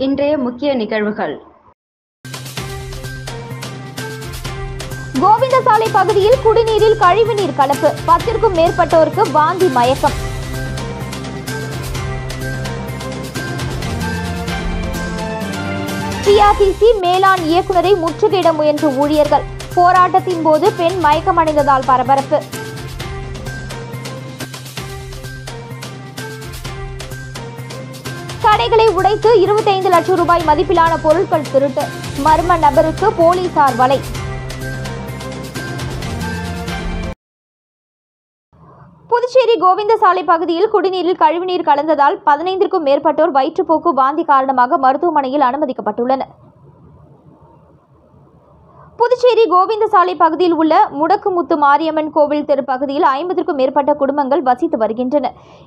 இன்றைய முக்கிய நிகழ்வுகள். கோவிந்தசாலை பகுதியில் குடிநீரில் கழிவுநீர் கலப்பு, 10க்கும் மேற்பட்டோருக்கு வாந்தி மயக்கம். பிஆர்டிசி மேலாண் இயக்குநரை முற்றுகையிட முயன்ற ஊழியர்கள், போராட்டத்தின் போது பெண் மயக்கமடைந்ததால் பரபரப்பு. கடைகளை உடைத்து 25 லட்சம் ரூபாய் மதிப்பிலான பொருட்கள் திருட்டு, மர்ம நபருக்கு போலீசார் வலை. புதுச்சேரி கோவிந்தசாலை பகுதியில் குடிநீரில் கழிவுநீர் கலந்ததால் 15க்கும் மேற்பட்டோர் வயிற்றுப்போக்கு வாந்தி காரணமாக மருத்துவமனையில் அனுமதிக்கப்பட்டுள்ளனர். புதுச்சேரி கோவிந்தசாலை பகுதியில் உள்ள முடக்குமுத்து மாரியம்மன் கோவில் தெரு பகுதியில் 50க்கும் மேற்பட்ட குடும்பங்கள் வசித்து வருகின்றன.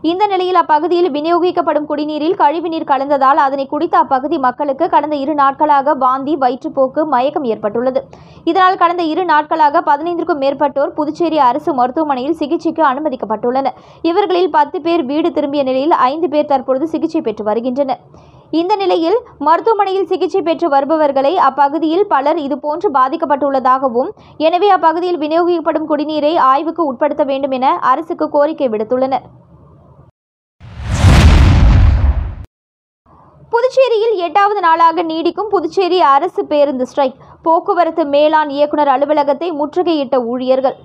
இந்த நிலையில் அப்பகுதியில் விநியோகிக்கப்படும் குடிநீரில் கழிவுநீர் கலந்ததால் அதனை குடித்த அப்பகுதி மக்களுக்கு கடந்த 2 நாட்களாக வாந்தி, வயிற்றுப்போக்கு, மயக்கம் ஏற்பட்டுள்ளது. இதனால் கடந்த 2 நாட்களாக 15க்கும் மேற்பட்டோர் புதுச்சேரி அரசு மருத்துவமனையில் சிகிச்சைக்கு அனுமதிக்கப்பட்டுள்ளனர். இவர்களில் 10 பேர் வீடு திரும்பிய நிலையில் 5 பேர் தற்பொழுது சிகிச்சை பெற்று வருகின்றனர். இந்த நிலையில் மருத்துவமனையில் சிகிச்சை பெற்று வருபவர்களை அப்பகுதியில் பலர் இதுபோன்று பாதிக்கப்பட்டுள்ளதாகவும், எனவே அப்பகுதியில் விநியோகிக்கப்படும் குடிநீரை ஆய்வுக்கு உட்படுத்த வேண்டும் என அரசுக்கு கோரிக்கை விடுத்துள்ளனர். புதுச்சேரியில் 8வது நாளாக நீடிக்கும் புதுச்சேரி அரசு பேருந்து ஸ்ட்ரைக், போக்குவரத்து மேலாண் இயக்குநர் அலுவலகத்தை முற்றுகையிட்ட ஊழியர்கள்.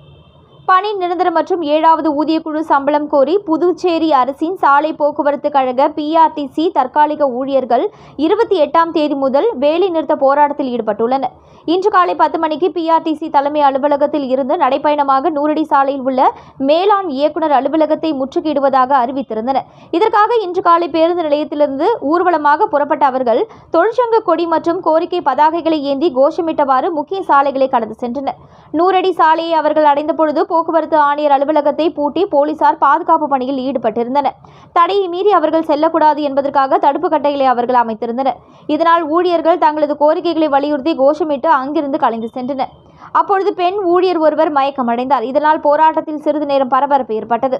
பணி நிரந்தரம் மற்றும் 7வது ஊதியக்குழு சம்பளம் கோரி புதுச்சேரி அரசின் சாலை போக்குவரத்து கழக பிஆர்டிசி தற்காலிக ஊழியர்கள் 28ஆம் தேதி முதல் வேலைநிறுத்த போராட்டத்தில் ஈடுபட்டுள்ளனர். இன்று காலை 10 மணிக்கு பிஆர்டிசி தலைமை அலுவலகத்தில் இருந்து நடைப்பயணமாக 100 அடி சாலையில் உள்ள மேலாண் இயக்குநர் அலுவலகத்தை முற்றுகையிடுவதாக அறிவித்திருந்தனர். இதற்காக இன்று காலை பேருந்து நிலையத்திலிருந்து ஊர்வலமாக புறப்பட்ட அவர்கள் தொழிற்சங்க கொடி மற்றும் கோரிக்கை பதாகைகளை ஏந்தி கோஷமிட்டவாறு முக்கிய சாலைகளை கடந்து சென்றனர். 100 அடி சாலையை அவர்கள் அடைந்த பொழுது போக்குவரத்து ஆணையர் அலுவலகத்தை பூட்டி போலீசார் பாதுகாப்பு பணியில் ஈடுபட்டிருந்தனர். தடையை மீறி அவர்கள் செல்லக்கூடாது என்பதற்காக தடுப்பு கட்டைகளை அவர்கள் அமைத்திருந்தனர். இதனால் ஊழியர்கள் தங்களது கோரிக்கைகளை வலியுறுத்தி கோஷமிட்டு அங்கிருந்து கலைந்து சென்றனர். அப்பொழுது பெண் ஊழியர் ஒருவர் மயக்கமடைந்தார். இதனால் போராட்டத்தில் சிறிது நேரம் பரபரப்பு ஏற்பட்டது.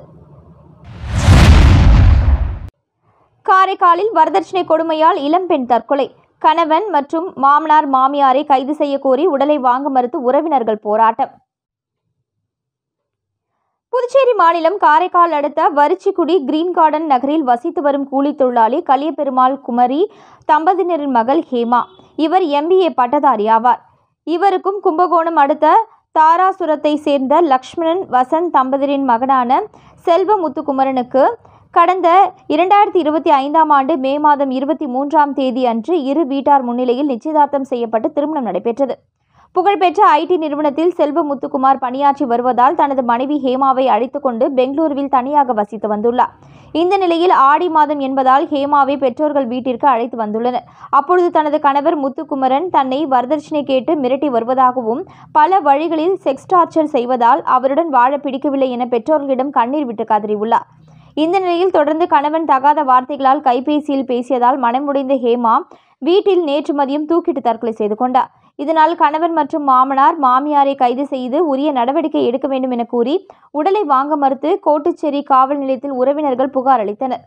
காரைக்காலில் வரதட்சணை கொடுமையால் இளம்பெண் தற்கொலை, கணவன் மற்றும் மாமனார் மாமியாரை கைது செய்ய கோரி உடலை வாங்க மறுத்து உறவினர்கள் போராட்டம். புதுச்சேரி மாநிலம் காரைக்கால் அடுத்த வரிச்சிக்குடி கிரீன் கார்டன் நகரில் வசித்து வரும் கூலி தொழிலாளி கலியபெருமாள் குமரி தம்பதியினரின் மகள் ஹேமா. இவர் MBA பட்டதாரி ஆவார். இவருக்கும் கும்பகோணம் அடுத்த தாராசுரத்தை சேர்ந்த லக்ஷ்மணன் வசந்த் தம்பதியரின் மகனான செல்வமுத்துக்குமரனுக்கு கடந்த 2025ஆம் ஆண்டு மே மாதம் 23ஆம் தேதி அன்று இரு வீட்டார் முன்னிலையில் நிச்சயதார்த்தம் செய்யப்பட்டு திருமணம் நடைபெற்றது. புகழ்பெற்ற IT நிறுவனத்தில் செல்வமுத்துக்குமார் பணியாற்றி வருவதால் தனது மனைவி ஹேமாவை அழைத்து கொண்டு பெங்களூருவில் தனியாக வசித்து வந்துள்ளார். இந்த நிலையில் ஆடி மாதம் என்பதால் ஹேமாவை பெற்றோர்கள் வீட்டிற்கு அழைத்து வந்துள்ளனர். அப்பொழுது தனது கணவர் முத்துக்குமரன் தன்னை வரதட்சணை கேட்டு மிரட்டி வருவதாகவும், பல வழிகளில் செக்ஸ் டார்ச்சர் செய்வதால் அவருடன் வாழ பிடிக்கவில்லை என பெற்றோர்களிடம் கண்ணீர் விட்டு கதறியுள்ளார். இந்த நிலையில் தொடர்ந்து கணவன் தகாத வார்த்தைகளால் கைபேசியில் பேசியதால் மனமுடைந்த ஹேமா வீட்டில் நேற்று மதியம் தூக்கிட்டு தற்கொலை செய்து கொண்டார். இதனால் கணவன் மற்றும் மாமனார் மாமியாரை கைது செய்து உரிய நடவடிக்கை எடுக்க வேண்டும் என கூறி உடலை வாங்க மறுத்து கோட்டுச்சேரி காவல் நிலையத்தில் உறவினர்கள் புகார் அளித்தனர்.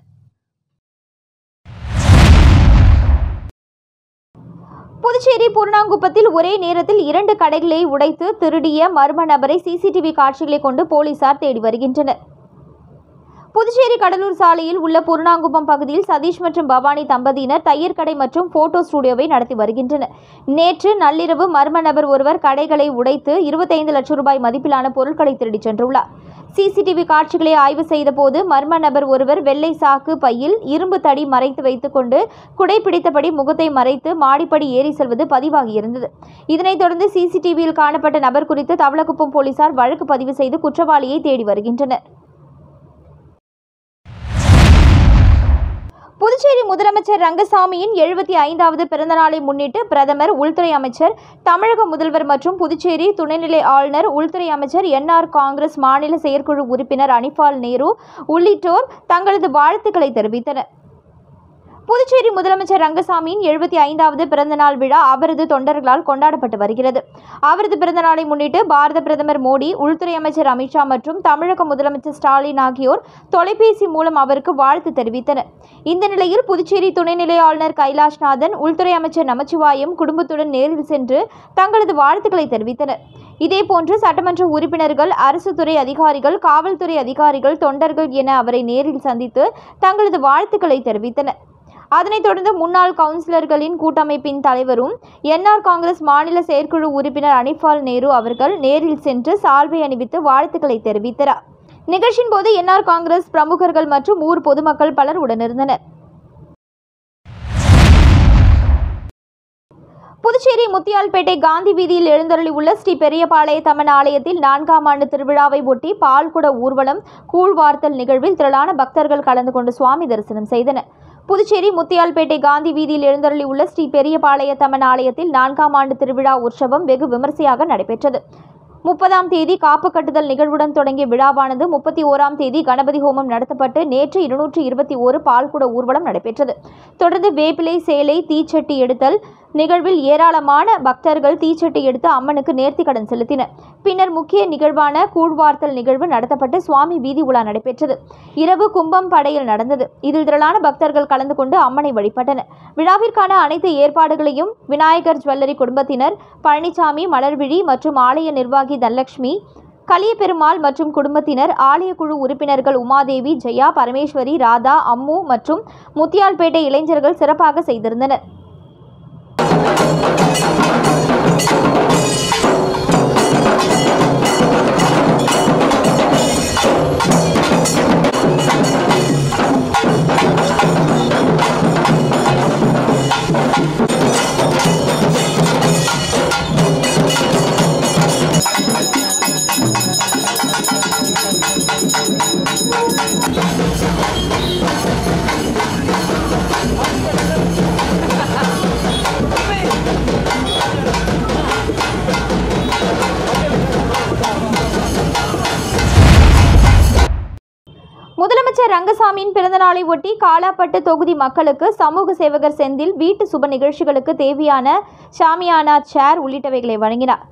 புதுச்சேரி பூர்ணாங்குப்பத்தில் ஒரே நேரத்தில் 2 கடைகளை உடைத்து திருடிய மர்ம நபரை CCTV காட்சிகளை கொண்டு போலீசார் தேடி வருகின்றனர். புதுச்சேரி கடலூர் சாலையில் உள்ள பூர்ணாங்குப்பம் பகுதியில் சதீஷ் மற்றும் பவானி தம்பதியினர் தையர் கடை மற்றும் போட்டோ ஸ்டுடியோவை நடத்தி வருகின்றனர். நேற்று நள்ளிரவு மர்ம நபர் ஒருவர் கடைகளை உடைத்து 25 லட்சம் ரூபாய் மதிப்பிலான பொருட்களை திருடிச் சென்றுள்ளார். CCTV காட்சிகளை ஆய்வு செய்த போது மர்ம நபர் ஒருவர் வெள்ளை சாக்கு பையில் இரும்பு தடி மறைத்து வைத்துக் கொண்டு குடை பிடித்தபடி முகத்தை மறைத்து மாடிப்படி ஏறி செல்வது பதிவாகியிருந்தது. இதனைத் தொடர்ந்து CCTVயில் காணப்பட்ட நபர் குறித்து தவளக்குப்பம் போலீசார் வழக்கு பதிவு செய்து குற்றவாளியை தேடி வருகின்றனர். புதுச்சேரி முதலமைச்சர் ரங்கசாமியின் 75வது பிறந்தநாளை முன்னிட்டு பிரதமர், உள்துறை அமைச்சர், தமிழக முதல்வர் மற்றும் புதுச்சேரி துணைநிலை ஆளுநர், உள்துறை அமைச்சர், NR காங்கிரஸ் மாநில செயற்குழு உறுப்பினர் அனிபால் நேரு உள்ளிட்டோர் தங்களது வாழ்த்துக்களை தெரிவித்தனர். புதுச்சேரி முதலமைச்சர் ரங்கசாமியின் 75வது பிறந்தநாள் விழா அவரது தொண்டர்களால் கொண்டாடப்பட்டு வருகிறது. அவரது பிறந்தநாளை முன்னிட்டு பாரத பிரதமர் மோடி, உள்துறை அமைச்சர் அமித்ஷா மற்றும் தமிழக முதலமைச்சர் ஸ்டாலின் ஆகியோர் தொலைபேசி மூலம் அவருக்கு வாழ்த்து தெரிவித்தனர். இந்த நிலையில் புதுச்சேரி துணைநிலை ஆளுநர் கைலாஷ்நாதன், உள்துறை அமைச்சர் நமச்சிவாயம் குடும்பத்துடன் நேரில் சென்று தங்களது வாழ்த்துக்களை தெரிவித்தனர். இதேபோன்று சட்டமன்ற உறுப்பினர்கள், அரசு துறை அதிகாரிகள், காவல்துறை அதிகாரிகள், தொண்டர்கள் என அவரை நேரில் சந்தித்து தங்களது வாழ்த்துக்களை தெரிவித்தனர். அதனைத் தொடர்ந்து முன்னாள் கவுன்சிலர்களின் கூட்டமைப்பின் தலைவரும் என்ஆர் காங்கிரஸ் மாநில செயற்குழு உறுப்பினர் அனிபால் நேரு அவர்கள் நேரில் சென்று சால்வை அணிவித்து வாழ்த்துக்களை தெரிவித்தார். நிகழ்ச்சியின் போது என்ஆர் காங்கிரஸ் பிரமுகர்கள் மற்றும் ஊர் பொதுமக்கள் பலர் உடனிருந்தனர். புதுச்சேரி முத்தியால்பேட்டை காந்தி வீதியில் எழுந்தருளியுள்ள ஸ்ரீ பெரியபாளையத்தம்மன் ஆலயத்தில் 4ஆம் ஆண்டு திருவிழாவை ஒட்டி பால்குட ஊர்வலம், கூழ்வார்த்தல் நிகழ்வில் திரளான பக்தர்கள் கலந்து கொண்டு சுவாமி தரிசனம் செய்தனர். புதுச்சேரி முத்தியால்பேட்டை காந்தி வீதியில் எழுந்தருளியுள்ள ஸ்ரீ பெரியபாளையத்தம்மன் ஆலயத்தில் 4ஆம் ஆண்டு திருவிழா உற்சவம் வெகு விமரிசையாக நடைபெற்றது. 30ஆம் தேதி காப்பு கட்டுதல் நிகழ்வுடன் தொடங்கிய விழாவானது 31ஆம் தேதி கணபதி ஹோமம் நடத்தப்பட்டு நேற்று 221 பால்குட ஊர்வலம் நடைபெற்றது. தொடர்ந்து வேப்பிலை, சேலை, தீச்சட்டி எடுத்தல் நிகழ்வில் ஏராளமான பக்தர்கள் தீச்சட்டி எடுத்து அம்மனுக்கு நேர்த்திக்கடன் செலுத்தினர். பின்னர் முக்கிய நிகழ்வான கூழ்வார்த்தல் நிகழ்வு நடத்தப்பட்டு சுவாமி வீதி உலா நடைபெற்றது. இரவு கும்பம் படையல் நடந்தது. இதில் திரளான பக்தர்கள் கலந்து கொண்டு அம்மனை வழிபட்டனர். விழாவிற்கான அனைத்து ஏற்பாடுகளையும் விநாயகர் ஜுவல்லரி குடும்பத்தினர், பழனிசாமி, மலர்விழி மற்றும் ஆலய நிர்வாகி தனலட்சுமி, கலியபெருமாள் மற்றும் குடும்பத்தினர், ஆலய குழு உறுப்பினர்கள் உமாதேவி, ஜெயா, பரமேஸ்வரி, ராதா, அம்மு மற்றும் முத்தியால்பேட்டை இளைஞர்கள் சிறப்பாக செய்திருந்தனர். முதலமைச்சர் ரங்கசாமியின் பிறந்தநாளை ஒட்டி காலாப்பட்டு தொகுதி மக்களுக்கு சமூக சேவகர் செந்தில் வீட்டு சுப நிகழ்ச்சிகளுக்கு தேவையான ஷாமியானா, சேர் உள்ளிட்டவைகளை வழங்கினார்.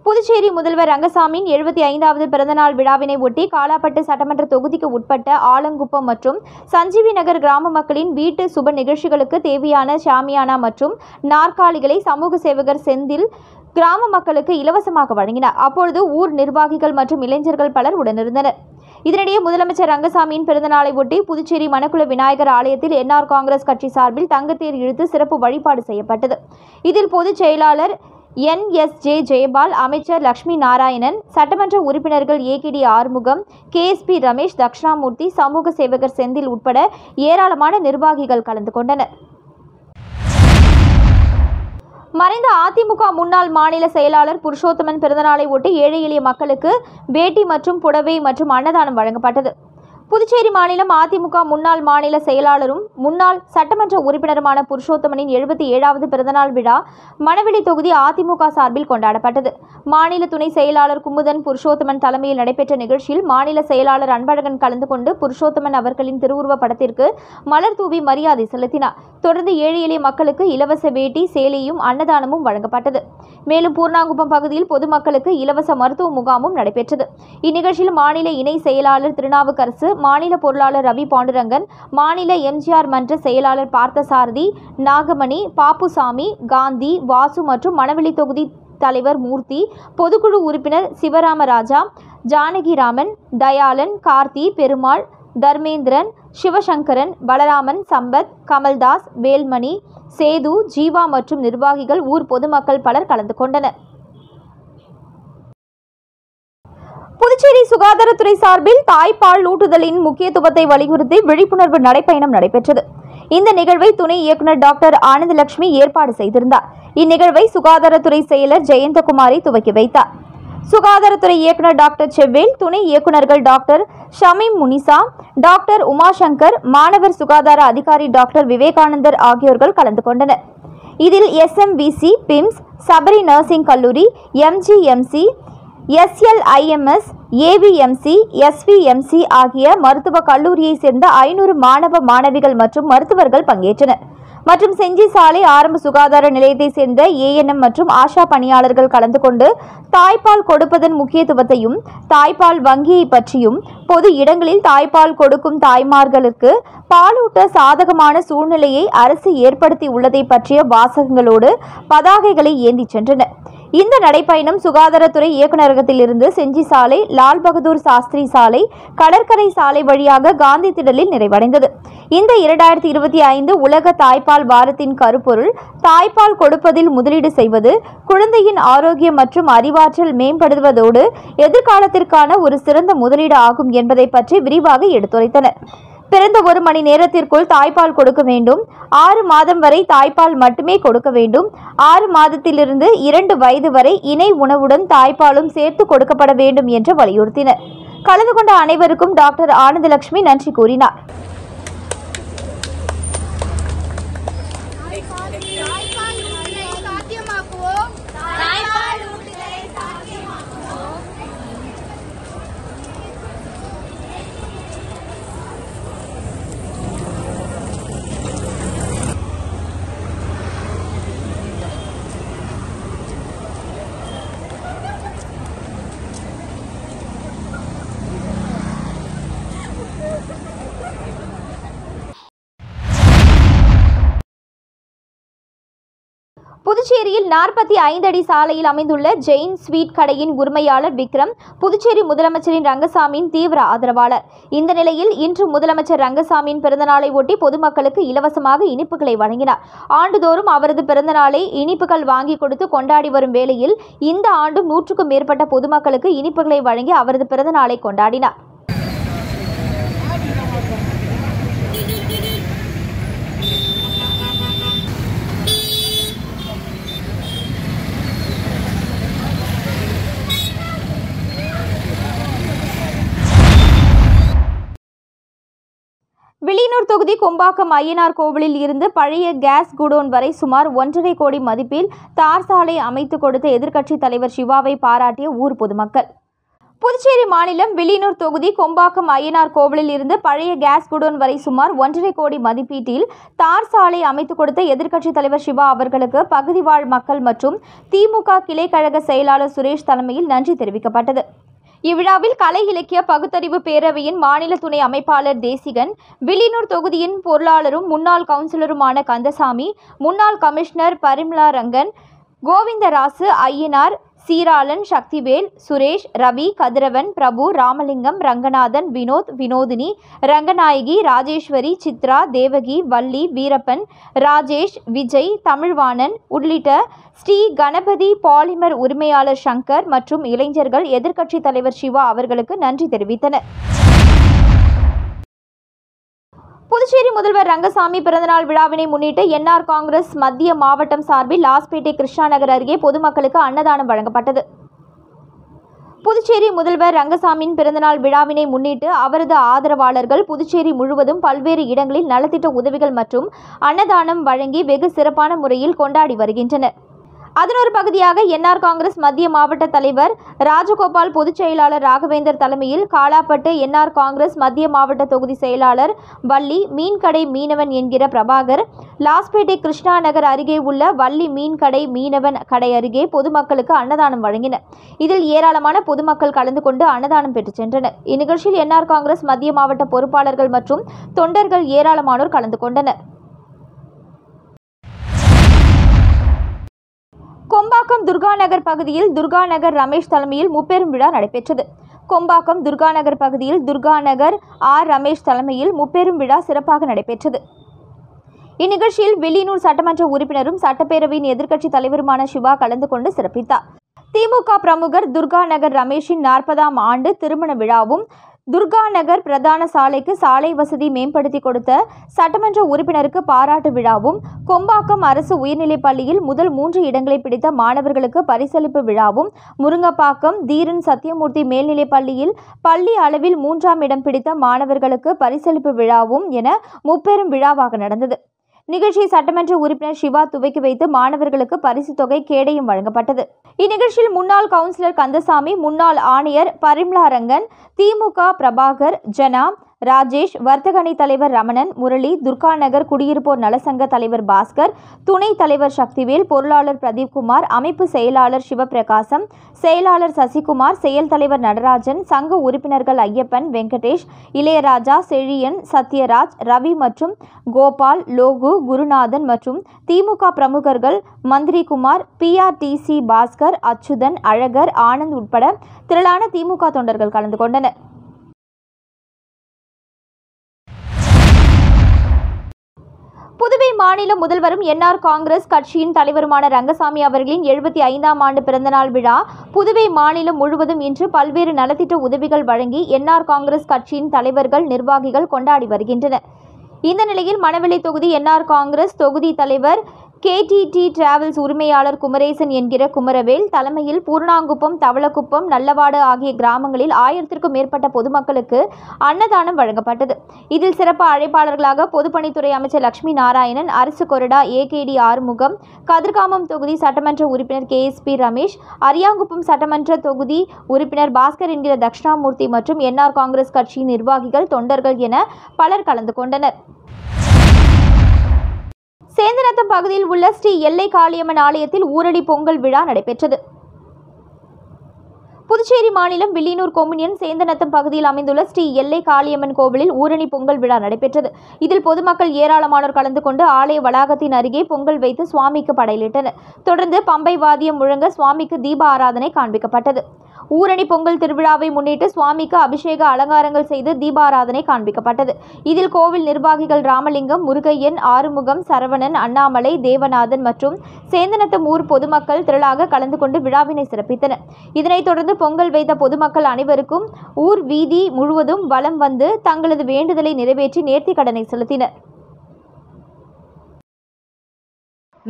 புதுச்சேரி முதல்வர் ரங்கசாமியின் 75வது பிறந்தநாள் விழாவினை ஒட்டி காலாப்பட்டு சட்டமன்ற தொகுதிக்கு உட்பட்ட ஆலங்குப்பம் மற்றும் சஞ்சீவி நகர் கிராம மக்களின் வீட்டு சுப நிகழ்ச்சிகளுக்கு தேவையான ஷாமியானா மற்றும் நாற்காலிகளை சமூக சேவகர் செந்தில் கிராம மக்களுக்கு இலவசமாக வழங்கினார். அப்பொழுது ஊர் நிர்வாகிகள் மற்றும் இளைஞர்கள் பலர் உடனிருந்தனர். இதனிடையே முதலமைச்சர் ரங்கசாமியின் பிறந்தநாளை ஒட்டி புதுச்சேரி மணக்குள விநாயகர் ஆலயத்தில் என்ஆர் காங்கிரஸ் கட்சி சார்பில் தங்கத்தேர் இழுத்து சிறப்பு வழிபாடு செய்யப்பட்டது. இதில் பொதுச் செயலாளர் NSJ ஜெயபால், அமைச்சர் லட்சுமி நாராயணன், சட்டமன்ற உறுப்பினர்கள் AKD ஆறுமுகம், KSP ரமேஷ், தட்சிணாமூர்த்தி, சமூக சேவகர் செந்தில் உட்பட ஏராளமான நிர்வாகிகள் கலந்து கொண்டனர். மறைந்த அதிமுக முன்னாள் மாநில செயலாளர் புருஷோத்தமன் பிறந்தநாளை ஒட்டி ஏழை எளிய மக்களுக்கு வேட்டி மற்றும் புடவை மற்றும் அன்னதானம் வழங்கப்பட்டது. புதுச்சேரி மாநிலம் அதிமுக முன்னாள் மாநில செயலாளரும் முன்னாள் சட்டமன்ற உறுப்பினருமான புருஷோத்தமனின் 77வது பிறந்தநாள் விழா மணவெளி தொகுதி அதிமுக சார்பில் கொண்டாடப்பட்டது. மாநில துணை செயலாளர் குமுதன் புருஷோத்தமன் தலைமையில் நடைபெற்ற நிகழ்ச்சியில் மாநில செயலாளர் அன்பழகன் கலந்து கொண்டு புருஷோத்தமன் அவர்களின் திருவுருவ படத்திற்கு மலர் தூவி மரியாதை செலுத்தினார். தொடர்ந்து ஏழை எளிய மக்களுக்கு இலவச வேட்டி, சேலையும் அன்னதானமும் வழங்கப்பட்டது. மேலும் பூர்ணாங்குப்பம் பகுதியில் பொதுமக்களுக்கு இலவச மருத்துவ முகாமும் நடைபெற்றது. இந்நிகழ்ச்சியில் மாநில இணை செயலாளர் திருநாவுக்கரசு, மாநில பொருளாளர் ரவி பாண்டுரங்கன், மாநில MGR மன்ற செயலாளர் பார்த்தசாரதி, நாகமணி, பாப்புசாமி, காந்தி, வாசு மற்றும் மணவெளி தொகுதி தலைவர் மூர்த்தி, பொதுக்குழு உறுப்பினர் சிவராமராஜா, ஜானகிராமன், தயாளன், கார்த்தி, பெருமாள், தர்மேந்திரன், சிவசங்கரன், பலராமன், சம்பத், கமல்தாஸ், வேல்மணி, சேது, ஜீவா மற்றும் நிர்வாகிகள், ஊர் பொதுமக்கள் பலர் கலந்து கொண்டனர். புதுச்சேரி சுகாதாரத்துறை சார்பில் தாய்ப்பால் ஊட்டுதலின் முக்கியத்துவத்தை வலியுறுத்தி விழிப்புணர்வு நடைப்பயணம் நடைபெற்றது. இந்த நிகழ்வை துணை இயக்குநர் டாக்டர் ஆனந்தலட்சுமி ஏற்பாடு செய்திருந்தார். இந்நிகழ்வை சுகாதாரத்துறை செயலர் ஜெயந்தகுமாரி துவக்கி வைத்தார். சுகாதாரத்துறை இயக்குநர் டாக்டர் செவ்வேல், துணை இயக்குநர்கள் டாக்டர் ஷமீம் முனிசா, டாக்டர் உமாசங்கர், மாணவர் சுகாதார அதிகாரி டாக்டர் விவேகானந்தர் ஆகியோர்கள் கலந்து கொண்டனர். இதில் SMVC, PIMS, சபரி நர்சிங் கல்லூரி, MGMC, SLIMS, ஏவிஎம்சி, எஸ்விஎம்சி ஆகிய மருத்துவக் கல்லூரியைச் சேர்ந்த 500 மாணவ மாணவிகள் மற்றும் மருத்துவர்கள் பங்கேற்றனர். மற்றும் செஞ்சி சாலை ஆரம்ப சுகாதார நிலையத்தைச் சேர்ந்த ஏஎன்எம் மற்றும் ஆஷா பணியாளர்கள் கலந்து கொண்டு தாய்ப்பால் கொடுப்பதன் முக்கியத்துவத்தையும் தாய்ப்பால் வங்கியை பற்றியும் பொது இடங்களில் தாய்ப்பால் கொடுக்கும் தாய்மார்களுக்கு பாலூட்ட சாதகமான சூழ்நிலையை அரசு ஏற்படுத்தி உள்ளதை பற்றிய வாசகங்களோடு பதாகைகளை ஏந்திச் சென்றனர். இந்த நடைப்பயணம் சுகாதாரத்துறை இயக்குநரகத்திலிருந்து செஞ்சி சாலை, லால் பகதூர் சாஸ்திரி சாலை, கடற்கரை சாலை வழியாக காந்தி திடலில் நிறைவடைந்தது. இந்த 2025 உலக தாய்ப்பால் வாரத்தின் கருப்பொருள் தாய்ப்பால் கொடுப்பதில் முதலீடு செய்வது, குழந்தையின் ஆரோக்கியம் மற்றும் அறிவாற்றல் மேம்படுவதோடு எதிர்காலத்திற்கான ஒரு சிறந்த முதலீடு ஆகும் என்பதை பற்றி விரிவாக எடுத்துரைத்தனர். பிறந்த 1 மணி நேரத்திற்குள் தாய்ப்பால் கொடுக்க வேண்டும். 6 மாதம் வரை தாய்ப்பால் மட்டுமே கொடுக்க வேண்டும். 6 மாதத்திலிருந்து 2 வயது வரை இணை உணவுடன் தாய்ப்பாலும் சேர்த்து கொடுக்கப்பட வேண்டும் என்று வலியுறுத்தினர். கலந்து கொண்ட அனைவருக்கும் டாக்டர் ஆனந்தலட்சுமி நன்றி கூறினார். புதுச்சேரியில் 45 அடி சாலையில் அமைந்துள்ள ஜெயின் ஸ்வீட் கடையின் உரிமையாளர் விக்ரம் புதுச்சேரி முதலமைச்சரின் ரங்கசாமியின் தீவிர ஆதரவாளர். இந்த நிலையில் இன்று முதலமைச்சர் ரங்கசாமியின் பிறந்தநாளை ஒட்டி பொதுமக்களுக்கு இலவசமாக இனிப்புகளை வழங்கினார். ஆண்டுதோறும் அவரது பிறந்தநாளை இனிப்புகள் வாங்கி கொடுத்து கொண்டாடி வரும் வேளையில் இந்த ஆண்டும் 100க்கும் மேற்பட்ட பொதுமக்களுக்கு இனிப்புகளை வழங்கி அவரது பிறந்தநாளை கொண்டாடினார். வில்லியனூர் தொகுதி கொம்பாக்கம் ஐயனார் கோவிலில் இருந்து பழைய கேஸ் குடோன் வரை சுமார் 1.5 கோடி மதிப்பில் தார் சாலை அமைத்து கொடுத்த எதிர்க்கட்சித் தலைவர் சிவாவை பாராட்டிய ஊர் பொதுமக்கள். புதுச்சேரி மாநிலம் வில்லியனூர் தொகுதி கொம்பாக்கம் ஐயனார் கோவிலில் இருந்து பழைய கேஸ் குடோன் வரை சுமார் 1.5 கோடி மதிப்பீட்டில் தார் சாலை அமைத்து கொடுத்த எதிர்க்கட்சித் தலைவர் சிவா அவர்களுக்கு பகுதி வாழ் மக்கள் மற்றும் திமுக கிளைக்கழக செயலாளர் சுரேஷ் தலைமையில் நன்றி தெரிவிக்கப்பட்டது. இவ்விழாவில் கலை இலக்கிய பகுத்தறிவு பேரவையின் மாநில துணை அமைப்பாளர் தேசிகன், வில்லியனூர் தொகுதியின் பொருளாளரும் முன்னாள் கவுன்சிலருமான கந்தசாமி, முன்னாள் கமிஷனர் பரிமலா ரங்கன், கோவிந்தராசு, ஐயனார், சீராளன், சக்திவேல், சுரேஷ், ரவி, கதிரவன், பிரபு, ராமலிங்கம், ரங்கநாதன், வினோத், வினோதினி, ரங்கநாயகி, ராஜேஸ்வரி, சித்ரா, தேவகி, வள்ளி, வீரப்பன், ராஜேஷ், விஜய், தமிழ்வாணன் உள்ளிட்ட ஸ்ரீ கணபதி பாலிமர் உரிமையாளர் சங்கர் மற்றும் இளைஞர்கள் எதிர்க்கட்சித் தலைவர் சிவா அவர்களுக்கு நன்றி தெரிவித்தனர். புதுச்சேரி முதல்வர் ரங்கசாமி பிறந்தநாள் விழாவினை முன்னிட்டு என்ஆர் காங்கிரஸ் மத்திய மாவட்டம் சார்பில் லாஸ்பேட்டை கிருஷ்ணா நகர் அருகே பொதுமக்களுக்கு அன்னதானம் வழங்கப்பட்டது. புதுச்சேரி முதல்வர் ரங்கசாமியின் பிறந்தநாள் விழாவினை முன்னிட்டு அவரது ஆதரவாளர்கள் புதுச்சேரி முழுவதும் பல்வேறு இடங்களில் நலத்திட்ட உதவிகள் மற்றும் அன்னதானம் வழங்கி வெகு சிறப்பான முறையில் கொண்டாடி வருகின்றனர். அதன் ஒரு பகுதியாக என்ஆர் காங்கிரஸ் மத்திய மாவட்ட தலைவர் ராஜகோபால், பொதுச் செயலாளர் ராகவேந்தர் தலைமையில் காலாப்பட்டு என்ஆர் காங்கிரஸ் மத்திய மாவட்ட தொகுதி செயலாளர் வள்ளி, மீன்கடை மீனவன் என்கிற பிரபாகர், லாஸ்பேட்டை கிருஷ்ணா நகர் அருகே உள்ள வள்ளி மீன்கடை மீனவன் கடை அருகே பொதுமக்களுக்கு அன்னதானம் வழங்கினர். இதில் ஏராளமான பொதுமக்கள் கலந்து கொண்டு அன்னதானம் பெற்று சென்றனர். இந்நிகழ்ச்சியில் என்ஆர் காங்கிரஸ் மத்திய மாவட்ட பொறுப்பாளர்கள் மற்றும் தொண்டர்கள் ஏராளமானோர் கலந்து கொண்டனர். கொம்பாக்கம் துர்காநகர் பகுதியில் துர்காநகர் ரமேஷ் தலைமையில் முப்பெரும் விழா நடைபெற்றது. கொம்பாக்கம் துர்காநகர் பகுதியில் துர்காநகர் ரமேஷ் தலைமையில் முப்பெரும் விழா சிறப்பாக நடைபெற்றது. இந்நிகழ்ச்சியில் வில்லியனூர் சட்டமன்ற உறுப்பினரும் சட்டப்பேரவையின் எதிர்க்கட்சித் தலைவருமான சிவா கலந்து கொண்டு சிறப்பித்தார். திமுக பிரமுகர் துர்காநகர் ரமேஷின் 40ஆம் ஆண்டு திருமண விழாவும், துர்காநகர் பிரதான சாலைக்கு சாலை வசதி மேம்படுத்தி கொடுத்த சட்டமன்ற உறுப்பினருக்கு பாராட்டு விழாவும், கொம்பாக்கம் அரசு உயர்நிலைப் பள்ளியில் முதல் 3 இடங்களை பிடித்த மாணவர்களுக்கு பரிசளிப்பு விழாவும், முருங்கப்பாக்கம் தீரன் சத்தியமூர்த்தி மேல்நிலைப் பள்ளியில் பள்ளி அளவில் 3ஆம் இடம் பிடித்த மாணவர்களுக்கு பரிசளிப்பு விழாவும் என முப்பெரும் விழாவாக நடந்தது. நிகழ்ச்சியை சட்டமன்ற உறுப்பினர் சிவா துவக்கி வைத்து மாணவர்களுக்கு பரிசு தொகை கேடயம் வழங்கப்பட்டது. இந்நிகழ்ச்சியில் முன்னாள் கவுன்சிலர் கந்தசாமி, முன்னாள் ஆணையர் பரிமளாரங்கன், திமுக பிரபாகர், ஜனா, ராஜேஷ், வர்த்தக அணி தலைவர் ரமணன், முரளி, துர்காநகர் குடியிருப்போர் நலசங்க தலைவர் பாஸ்கர், துணைத் தலைவர் சக்திவேல், பொருளாளர் பிரதீப்குமார், அமைப்பு செயலாளர் சிவபிரகாசம், செயலாளர் சசிகுமார், செயல் தலைவர் நடராஜன், சங்க உறுப்பினர்கள் ஐயப்பன், வெங்கடேஷ், இளையராஜா, செழியன், சத்யராஜ், ரவி மற்றும் கோபால், லோகு, குருநாதன் மற்றும் திமுக பிரமுகர்கள் மந்திரிகுமார், PRTC பாஸ்கர், அச்சுதன், அழகர், ஆனந்த் உட்பட திரளான திமுக தொண்டர்கள் கலந்து கொண்டனர். புதுவை மாநில முதல்வரும் NR காங்கிரஸ் கட்சியின் தலைவருமான ரங்கசாமி அவர்களின் 75ஆம் ஆண்டு பிறந்தநாள் விழா புதுவை மாநிலம் முழுவதும் இன்று பல்வேறு நலத்திட்ட உதவிகள் வழங்கி NR காங்கிரஸ் கட்சியின் தலைவர்கள், நிர்வாகிகள் கொண்டாடி வருகின்றனர். இந்த நிலையில் மணவெளி தொகுதி NR காங்கிரஸ் தொகுதி தலைவர் KTT டிராவல்ஸ் உரிமையாளர் குமரேசன் என்கிற குமரவேல் தலைமையில் பூர்ணாங்குப்பம், தவளக்குப்பம், நல்லவாடு ஆகிய கிராமங்களில் 1000க்கும் மேற்பட்ட பொதுமக்களுக்கு அன்னதானம் வழங்கப்பட்டது. இதில் சிறப்பு அழைப்பாளர்களாக பொதுப்பணித்துறை அமைச்சர் லட்சுமி நாராயணன், அரசு கொறடா AKD ஆறுமுகம், கதிர்காமம் தொகுதி சட்டமன்ற உறுப்பினர் KSP ரமேஷ், அரியாங்குப்பம் சட்டமன்ற தொகுதி உறுப்பினர் பாஸ்கர் என்கிற தட்சிணாமூர்த்தி மற்றும் NR காங்கிரஸ் கட்சியின் நிர்வாகிகள், தொண்டர்கள் என பலர் கலந்து கொண்டனர். சேந்தநத்தம் பகுதியில் உள்ள ஸ்ரீ எல்லை காளியம்மன் ஆலயத்தில் ஊரடி பொங்கல் விழா நடைபெற்றது. புதுச்சேரி மாநிலம் வில்லியனூர் கொம்யூனியன் சேந்தநத்தம் பகுதியில் அமைந்துள்ள ஸ்ரீ எல்லை காளியம்மன் கோவிலில் ஊரணி பொங்கல் விழா நடைபெற்றது. இதில் பொதுமக்கள் ஏராளமானோர் கலந்து கொண்டு ஆலய வளாகத்தின் அருகே பொங்கல் வைத்து சுவாமிக்கு படையலிட்டனர். தொடர்ந்து பம்பை வாத்தியம் முழங்க சுவாமிக்கு தீப ஆராதனை காண்பிக்கப்பட்டது. ஊரணி பொங்கல் திருவிழாவை முன்னிட்டு சுவாமிக்கு அபிஷேக அலங்காரங்கள் செய்து தீபாராதனை காண்பிக்கப்பட்டது. இதில் கோவில் நிர்வாகிகள் ராமலிங்கம், முருகையன், ஆறுமுகம், சரவணன், அண்ணாமலை, தேவநாதன் மற்றும் சேந்தநத்தம் ஊர் பொதுமக்கள் திரளாக கலந்து கொண்டு விழாவினை சிறப்பித்தனர். இதனைத் தொடர்ந்து பொங்கல் வைத்த பொதுமக்கள் அனைவருக்கும் ஊர் வீதி முழுவதும் வலம் வந்து தங்களது வேண்டுதலை நிறைவேற்றி நேர்த்தி கடனை செலுத்தினர்.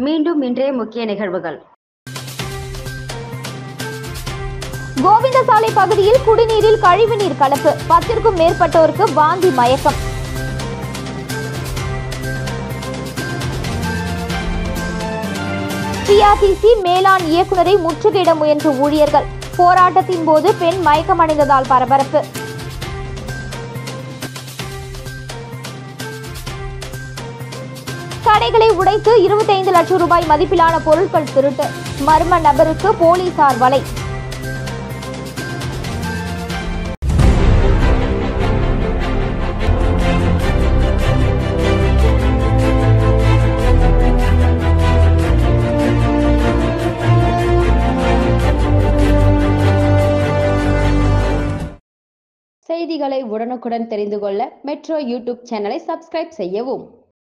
மீண்டும் இன்றைய முக்கிய நிகழ்வுகள். கோவிந்தசாலை பகுதியில் குடிநீரில் கழிவுநீர் கலப்பு, 10க்கும் மேற்பட்டோருக்கு வாந்தி, மயக்கம். PRTC மேலாண் இயக்குநரை முற்றுகையிட முயன்ற ஊழியர்கள், போராட்டத்தின் போது பெண் மயக்கமடைந்ததால் பரபரப்பு. கடைகளை உடைத்து 25 லட்சம் ரூபாய் மதிப்பிலான பொருட்கள் திருட்டு, மர்ம நபருக்கு போலீசார் வலை. செய்திகளை உடனுக்குடன் தெரிந்து கொள்ள மெட்ரோ யூடியூப் சேனலை சப்ஸ்கிரைப் செய்யவும்.